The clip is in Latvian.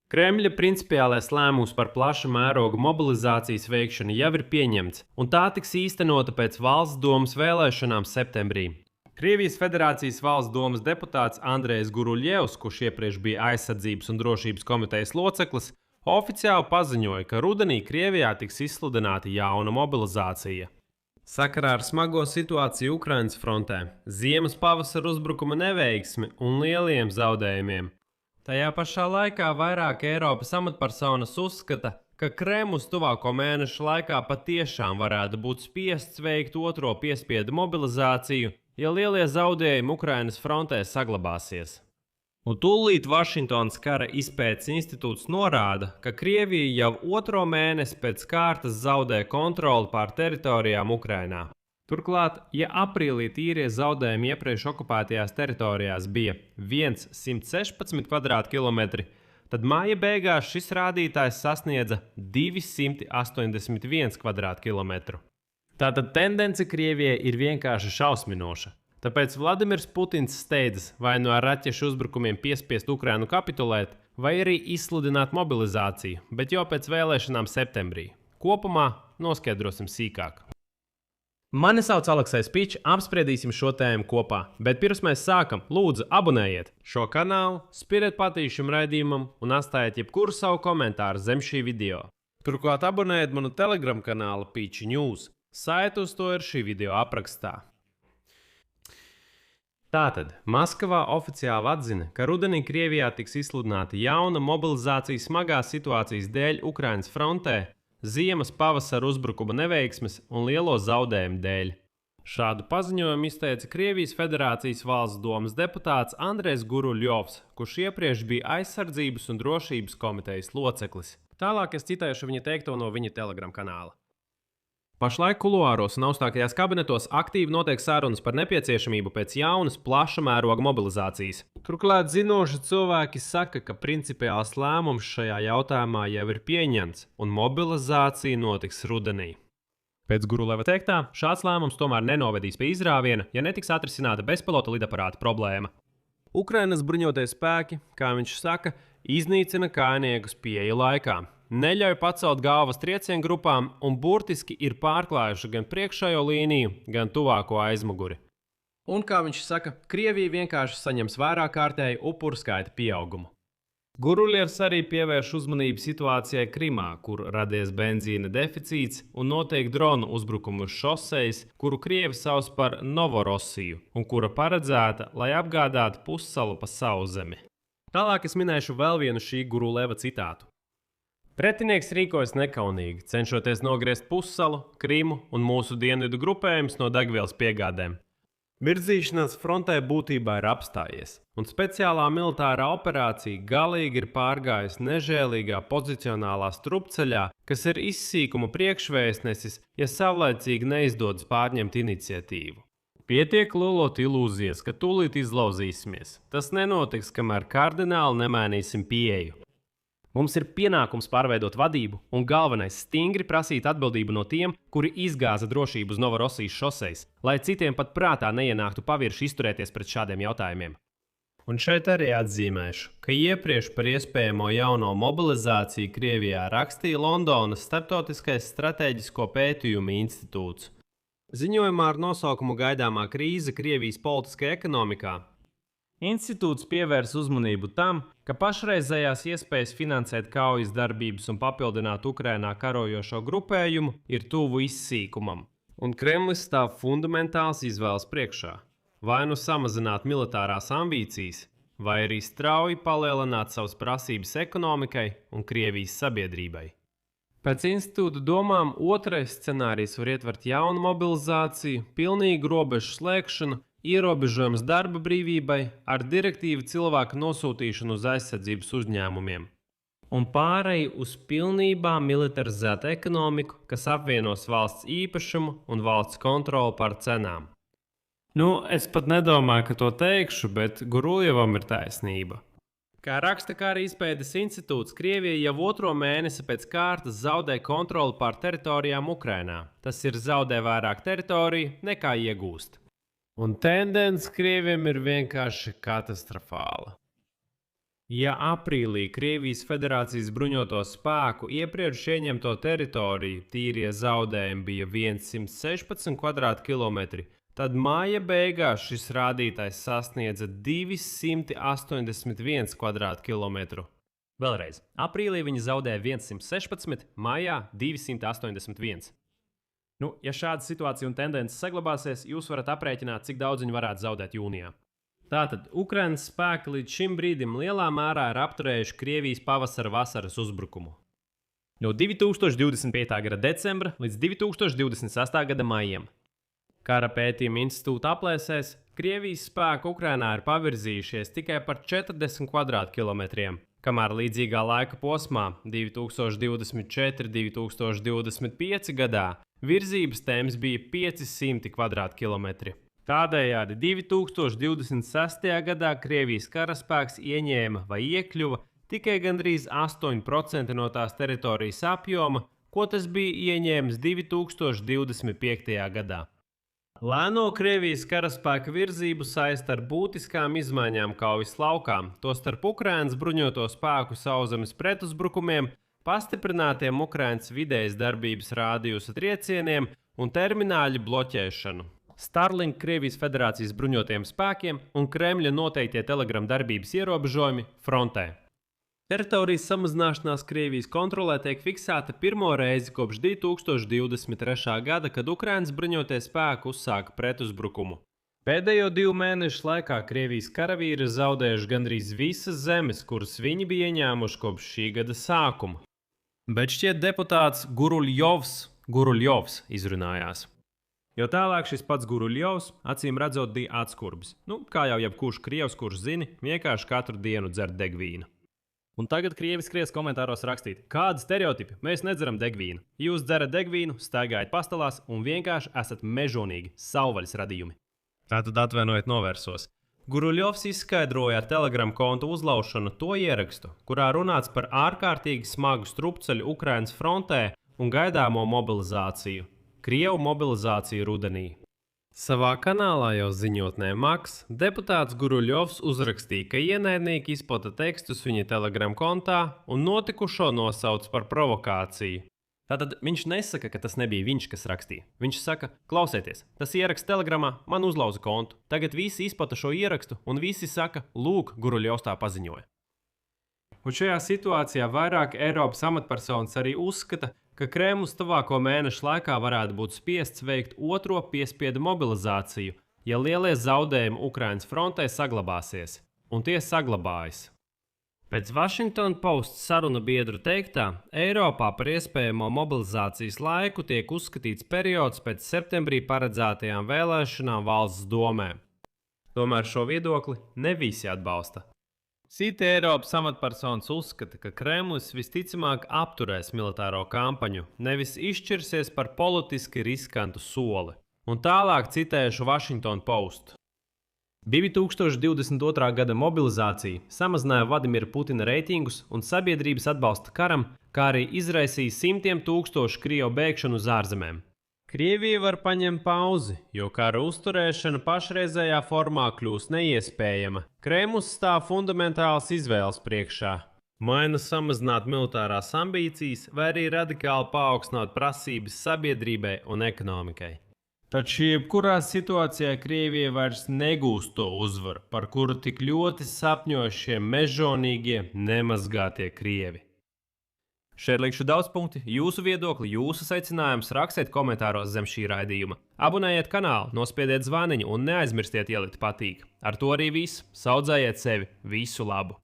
Kremļa principiālais lēmums par plaša mēroga mobilizācijas veikšanu jau ir pieņemts, un tā tiks īstenota pēc Valsts domas vēlēšanām septembrī. Krievijas Federācijas Valsts domas deputāts Andrejs Guruļevs, kurš iepriekš bija Aizsardzības un drošības komitejas loceklis, oficiāli paziņoja, ka rudenī Krievijā tiks izsludināta jauna mobilizācija. Sakarā ar smago situāciju Ukrainas frontē, ziemas pavasara uzbrukuma neveiksmi un lieliem zaudējumiem. Tajā pašā laikā vairāk Eiropas amatpersonas uzskata, ka Kremlis tuvāko mēnešu laikā patiešām varētu būt spiests veikt otro piespiedu mobilizāciju, ja lielie zaudējumi Ukrainas frontē saglabāsies. Un tūlīt Vašingtonas kara izpētes institūts norāda, ka Krievija jau otro mēnesi pēc kārtas zaudē kontroli pār teritorijām Ukrainā. Turklāt, ja aprīlī tīrie zaudējumi iepriekš okupētajās teritorijās bija 116 km², tad māja beigās šis rādītājs sasniedza 281 km². Tātad tendence Krievijai ir vienkārši šausminoša. Tāpēc Vladimirs Putins steidzas vai no ar raķešu uzbrukumiem piespiest Ukrainu kapitulēt, vai arī izsludināt mobilizāciju, bet jau pēc vēlēšanām septembrī. Kopumā noskaidrosim sīkāk. Mani sauc Aleksejs Pičs, apspriedīsim šo tēmu kopā, bet pirms mēs sākam, lūdzu abonējiet šo kanālu, spiriet patīšumu raidījumam un atstājiet jebkuru savu komentāru zem šī video. Turklāt abonējiet manu Telegram kanālu Pičs News. Saite uz to ir šī video aprakstā. Tātad, Maskavā oficiāli atzina, ka rudenī Krievijā tiks izsludināta jauna mobilizācija smagās situācijas dēļ Ukrainas frontē, ziemas pavasara uzbrukuma neveiksmes un lielo zaudējumu dēļ. Šādu paziņojumu izteica Krievijas Federācijas Valsts domas deputāts Andrejs Guruļevs, kurš iepriekš bija Aizsardzības un drošības komitejas loceklis. Tālāk es citēšu viņa teikto no viņa Telegram kanāla. Pašlaik kuluāros un augstākajās kabinetos aktīvi notiek sarunas par nepieciešamību pēc jaunas, plaša mēroga mobilizācijas. Turklāt zinoši cilvēki saka, ka principiāls lēmums šajā jautājumā jau ir pieņemts, un mobilizācija notiks rudenī. Pēc Guruļeva teiktā, šāds lēmums tomēr nenovedīs pie izrāviena, ja netiks atrisināta bezpilota lidaparāta problēma. Ukrainas bruņotie spēki, kā viņš saka, iznīcina kājniekus pieeju laikā. Neļauj pacelt galvas triecienu grupām un burtiski ir pārklājuši gan priekšējo līniju, gan tuvāko aizmuguri. Un, kā viņš saka, Krievija vienkārši saņems vairāk kārtēju upuru skaita pieaugumu. Guruļevs arī pievērš uzmanību situācijai Krimā, kur radies benzīna deficīts un notiek dronu uzbrukumu uz šosejas, kuru Krievi sauc par Novorossiju, un kura paredzēta, lai apgādātu pussalu pa sauszemi. Tālāk es minēšu vēl vienu šī Guruļeva citātu. Pretinieks rīkojas nekaunīgi, cenšoties nogriezt pussalu, Krimu un mūsu dienvidu grupējumus no degvielas piegādēm. Virzīšanās frontē būtībā ir apstājies, un speciālā militārā operācija galīgi ir pārgājusi nežēlīgā pozicionālā strupceļā, kas ir izsīkuma priekšvēstnesis, ja savlaicīgi neizdodas pārņemt iniciatīvu. Pietiek lolot ilūzijas, ka tūlīt izlauzīsimies. Tas nenotiks, kamēr kardināli nemainīsim pieeju. Mums ir pienākums pārveidot vadību un galvenais stingri prasīt atbildību no tiem, kuri izgāza drošību uz Novorossijas šosejas, lai citiem pat prātā neienāktu pavirši izturēties pret šādiem jautājumiem. Un šeit arī atzīmēšu, ka iepriekš par iespējamo jauno mobilizāciju Krievijā rakstīja Londonas Starptautiskais stratēģisko pētījumu institūts. Ziņojumā ar nosaukumu Gaidāmā krīze Krievijas politiskajā ekonomikā institūts pievērs uzmanību tam, ka pašreizējās iespējas finansēt kaujas darbības un papildināt Ukrainā karojošo grupējumu ir tuvu izsīkumam, un Kremlis stāv fundamentāls izvēles priekšā. Vai nu samazināt militārās ambīcijas, vai arī strauji palielināt savas prasības ekonomikai un Krievijas sabiedrībai. Pēc institūta domām, otrais scenārijs var ietvert jaunu mobilizāciju, pilnīgu robežu slēgšanu, ierobežojums darba brīvībai ar direktīvu cilvēku nosūtīšanu uz aizsardzības uzņēmumiem un pāreju uz pilnībā militarizētu ekonomiku, kas apvienos valsts īpašumu un valsts kontroli pār cenām. Es pat nedomāju, ka to teikšu, bet Guruļevam ir taisnība. Kā raksta Kara izpētes institūts, Krievija jau otro mēnesi pēc kārtas zaudē kontroli pār teritorijām Ukrainā. Tas ir zaudē vairāk teritoriju nekā iegūst. Un tendence Krieviem ir vienkārši katastrofāla. Ja aprīlī Krievijas Federācijas bruņoto spēku iepriekš ieņemto teritoriju tīrie zaudējumi bija 116 km2, tad māja beigās šis rādītājs sasniedza 281 km2. Vēlreiz, aprīlī viņi zaudēja 116, maijā 281. Ja šāda situācija un tendences saglabāsies, jūs varat aprēķināt, cik daudz viņi varētu zaudēt jūnijā. Tātad Ukrainas spēki līdz šim brīdim lielā mērā ir apturējuši Krievijas pavasara-vasaras uzbrukumu. No 2025. gada decembra līdz 2028. gada maijam. Kara pētījuma institūta aplēsēs, Krievijas spēki Ukrainā ir pavirzījušies tikai par 40 km2, kamēr līdzīgā laika posmā 2024–2025 gadā virzības temps bija 500 km2. Tādējādi 2026. gadā Krievijas karaspēks ieņēma vai iekļuva tikai gandrīz 8% no tās teritorijas apjoma, ko tas bija ieņēmis 2025. gadā. Lēno Krievijas karaspēka virzību saista ar būtiskām izmaiņām kaujas laukām, tostarp Ukrainas bruņoto spēku sauszemes pretuzbrukumiem, pastiprinātiem Ukrainas vidējas darbības rādījusa triecieniem un termināļu bloķēšanu. Starlink Krievijas Federācijas bruņotajiem spēkiem un Kremļa noteiktie telegramu darbības ierobežojumi frontē. Teritorijas samazināšanās Krievijas kontrolē tiek fiksēta pirmo reizi kopš 2023. gada, kad Ukrainas bruņotie spēki uzsāka pretuzbrukumu. Pēdējo 2 mēnešu laikā Krievijas karavīri ir zaudējuši gandrīz visas zemes, kuras viņi bija ieņēmuši kopš šī gada sākuma. Bet šķiet deputāts Guruļjovs izrunājās. Jo tālāk šis pats Guruļjovs acīm redzot bija atskurbis. Kā jau jebkurš krievs, kurš zini, vienkārši katru dienu dzer degvīnu. Un tagad krievi skries komentāros rakstīt, kādi stereotipi, mēs nedzeram degvīnu. Jūs dzerat degvīnu, staigājat pastalās un vienkārši esat mežonīgi, savvaļas radījumi. Tātad atvainojiet novērsos. Guruļjovs izskaidroja ar Telegram kontu uzlaušanu to ierakstu, kurā runāts par ārkārtīgi smagu strupceļu Ukrainas frontē un gaidāmo mobilizāciju. Krievu mobilizāciju rudenī. Savā kanālā jau ziņotnē Maks deputāts Guruļjovs uzrakstīja, ka ienaidnieki izplata tekstus viņa Telegram kontā un notikušo nosauc par provokāciju. Tātad viņš nesaka, ka tas nebija viņš, kas rakstīja. Viņš saka, klausieties, tas ieraksts Telegramā man uzlauza kontu. Tagad visi izplata šo ierakstu un visi saka, lūk, Guruļjovs tā paziņoja. Un šajā situācijā vairāk Eiropas amatpersonas arī uzskata, ka Kremlis tuvāko mēnešu laikā varētu būt spiests veikt otro piespiedu mobilizāciju, ja lielie zaudējumi Ukrainas frontē saglabāsies. Un tie saglabājas. Pēc Washington Post sarunu biedru teiktā, Eiropā par iespējamo mobilizācijas laiku tiek uzskatīts periods pēc septembrī paredzētajām vēlēšanām valsts domē. Tomēr šo viedokli ne visi atbalsta. Citi Eiropas amatpersonas uzskata, ka Kremlis visticamāk apturēs militāro kampaņu, nevis izšķirsies par politiski riskantu soli. Un tālāk citēšu Washington Post. 2022. gada mobilizācija samazināja Vladimira Putina reitingus un sabiedrības atbalsta karam, kā arī izraisīja simtiem tūkstošu krievu bēgšanu uz ārzemēm. Krievija var paņemt pauzi, jo kara uzturēšana pašreizējā formā kļūst neiespējama. Kremlis stāv fundamentāls izvēles priekšā. Maina samazināt militārās ambīcijas vai arī radikāli paaugstināt prasības sabiedrībai un ekonomikai. Taču jebkurā situācijā Krievija vairs negūst to uzvaru, par kuru tik ļoti sapņo šie mežonīgie, nemazgātie krievi. Šeit likšu daudz punkti, jūsu viedokli, jūsu secinājums rakstiet komentāros zem šī raidījuma. Abonējiet kanālu, nospiediet zvaniņu un neaizmirstiet ielikt patīk. Ar to arī viss. Saudzējiet sevi. Visu labu!